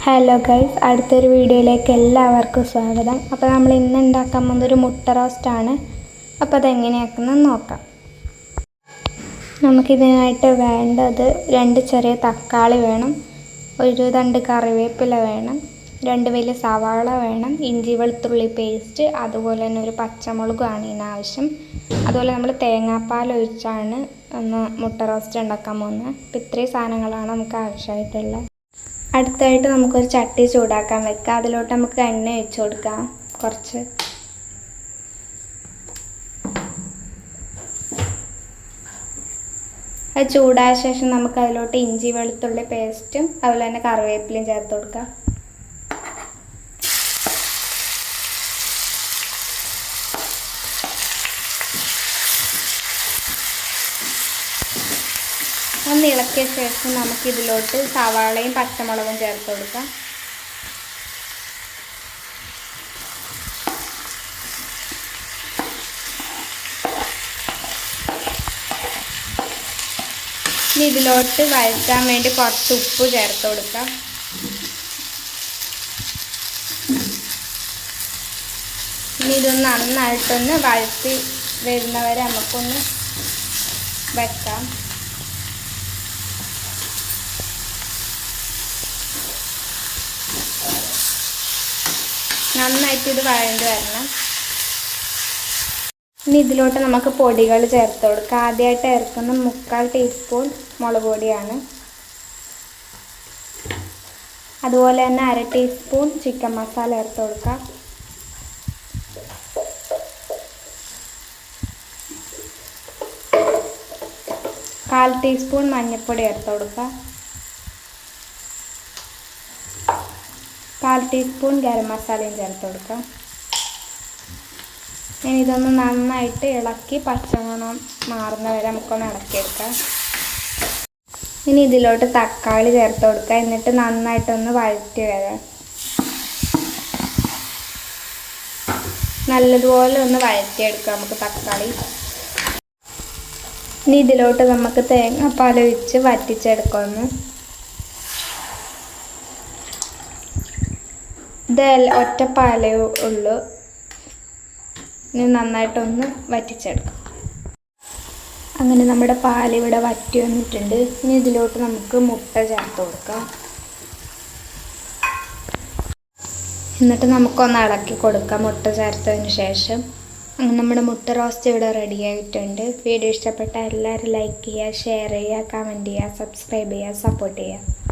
Hello guys, അടുത്തൊരു വീഡിയോയിലേക്ക് എല്ലാവർക്കും സ്വാഗതം. അപ്പോൾ നമ്മൾ ഇന്ന് ഉണ്ടാക്കാൻ പോകുന്നൊരു മുട്ട റോസ്റ്റാണ്. അപ്പോൾ അതെങ്ങനെയാക്കുന്നത് നോക്കാം. നമുക്കിതിനായിട്ട് വേണ്ടത് 2 ചെറിയ തക്കാളി വേണം, ഒരു 2 കറിവേപ്പില വേണം, 2 വലിയ സവാള വേണം, ഇഞ്ചി വെളുത്തുള്ളി പേസ്റ്റ്, അതുപോലെ തന്നെ ഒരു പച്ചമുളകാണ് ഇതിനാവശ്യം. അതുപോലെ നമ്മൾ തേങ്ങാപ്പാൽ ഒഴിച്ചാണ് മുട്ട റോസ്റ്റ് ഉണ്ടാക്കാൻ പോകുന്നത്. അപ്പോൾ ഇത്രയും സാധനങ്ങളാണ് നമുക്ക് ആവശ്യമായിട്ടുള്ളത്. അടുത്തായിട്ട് നമുക്കൊരു ചട്ടി ചൂടാക്കാൻ വെക്കാം. അതിലോട്ട് നമുക്ക് എണ്ണ ഒഴിച്ച് കൊടുക്കാം കുറച്ച്. അത് ചൂടായ ശേഷം നമുക്ക് അതിലോട്ട് ഇഞ്ചി വെളുത്തുള്ളി പേസ്റ്റും അതുപോലെ തന്നെ കറിവേപ്പിലയും ചേർത്ത് കൊടുക്കാം. ഒന്ന് ഇളക്കിയ ശേഷം നമുക്കിതിലോട്ട് സവാളയും പച്ചമുളകും ചേർത്ത് കൊടുക്കാം. ഇനി ഇതിലോട്ട് വഴറ്റാൻ വേണ്ടി കുറച്ച് ഉപ്പ് ചേർത്ത് കൊടുക്കാം. ഇനി ഇതൊന്ന് നന്നായിട്ടൊന്ന് വഴറ്റി വരുന്നവരെ നമുക്കൊന്ന് വെക്കാം. നന്നായിട്ട് ഇത് വഴണ്ട് വരണം. ഇനി ഇതിലോട്ട് നമുക്ക് പൊടികൾ ചേർത്ത് കൊടുക്കാം. ആദ്യമായിട്ട് ചേർക്കുന്ന 3/4 ടീസ്പൂൺ മുളക് പൊടിയാണ്. അതുപോലെ തന്നെ 1/2 ടീസ്പൂൺ ചിക്കൻ മസാല ചേർത്ത് കൊടുക്കാം. കാൽ ടീസ്പൂൺ മഞ്ഞൾപ്പൊടി ചേർത്ത് കൊടുക്കാം. 1/4 ടീസ്പൂൺ ഗരം മസാലയും ചേർത്ത് കൊടുക്കാം. ഇനി ഇതൊന്ന് നന്നായിട്ട് ഇളക്കി പച്ചമണം മാറുന്ന വരെ നമുക്കൊന്ന് ഇളക്കിയെടുക്കാം. ഇനി ഇതിലോട്ട് തക്കാളി ചേർത്ത് കൊടുക്കാം. എന്നിട്ട് നന്നായിട്ടൊന്ന് വഴറ്റി വരാം. നല്ലതുപോലെ ഒന്ന് വഴറ്റിയെടുക്കാം നമുക്ക് തക്കാളി. ഇനി ഇതിലോട്ട് നമുക്ക് തേങ്ങാപ്പാൽ ഒഴിച്ച് വറ്റിച്ചെടുക്കാമെന്ന്. ഇത് ഒറ്റപ്പാലേ ഉള്ളൂ. ഇനി നന്നായിട്ടൊന്ന് വറ്റിച്ചെടുക്കാം. അങ്ങനെ നമ്മുടെ പാലിവിടെ വറ്റി വന്നിട്ടുണ്ട്. ഇനി ഇതിലോട്ട് നമുക്ക് മുട്ട ചേർത്ത് കൊടുക്കാം. എന്നിട്ട് നമുക്കൊന്ന് ഇളക്കി കൊടുക്കാം മുട്ട ചേർത്തതിന് ശേഷം. അങ്ങനെ നമ്മുടെ മുട്ട റോസ്റ്റ് ഇവിടെ റെഡി ആയിട്ടുണ്ട്. വീഡിയോ ഇഷ്ടപ്പെട്ടാൽ എല്ലാവരും ലൈക്ക് ചെയ്യുക, ഷെയർ ചെയ്യുക, കമൻറ്റ് ചെയ്യുക, സബ്സ്ക്രൈബ് ചെയ്യുക, സപ്പോർട്ട് ചെയ്യുക.